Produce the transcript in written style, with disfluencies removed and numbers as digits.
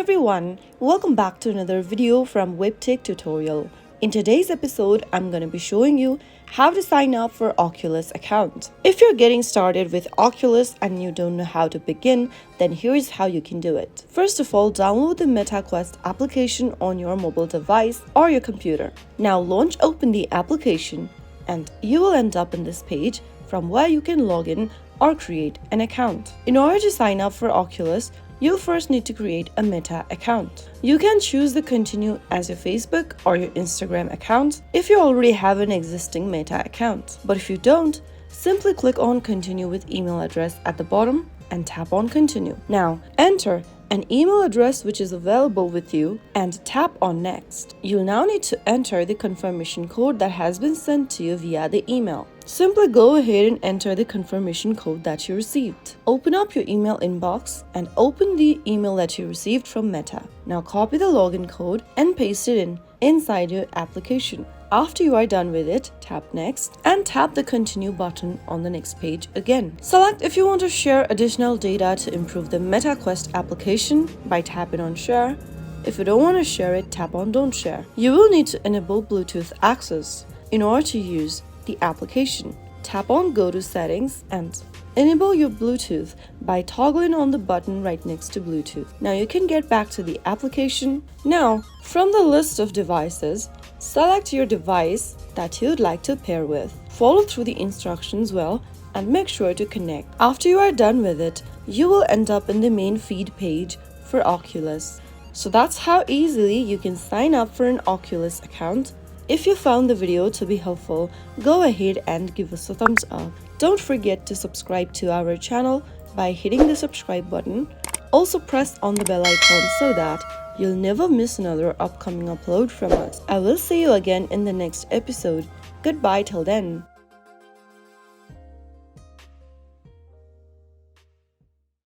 everyone, welcome back to another video from Webtech Tutorial. In today's episode, I'm going to be showing you how to sign up for Oculus account. If you're getting started with Oculus and you don't know how to begin, then here's how you can do it. First of all, download the MetaQuest application on your mobile device or your computer. Now open the application and you will end up in this page from where you can log in or create an account. In order to sign up for Oculus, you'll first need to create a Meta account. You can choose the Continue as your Facebook or your Instagram account if you already have an existing Meta account. But if you don't, simply click on Continue with email address at the bottom and tap on Continue. Now, enter an email address which is available with you and tap on Next. You'll now need to enter the confirmation code that has been sent to you via the email. Simply go ahead and enter the confirmation code that you received. Open up your email inbox and open the email that you received from Meta. Now copy the login code and paste it inside your application. After you are done with it, tap Next and tap the Continue button on the next page again. Select if you want to share additional data to improve the MetaQuest application by tapping on Share. If you don't want to share it, tap on Don't Share. You will need to enable Bluetooth access in order to use the application. Tap on Go to Settings and enable your Bluetooth by toggling on the button right next to Bluetooth. Now you can get back to the application. Now, from the list of devices, select your device that you'd like to pair with. Follow through the instructions well and make sure to connect. After you are done with it, you will end up in the main feed page for Oculus. So that's how easily you can sign up for an Oculus account. If you found the video to be helpful, go ahead and give us a thumbs up. Don't forget to subscribe to our channel by hitting the subscribe button. Also press on the bell icon so that you'll never miss another upcoming upload from us. I will see you again in the next episode. Goodbye till then.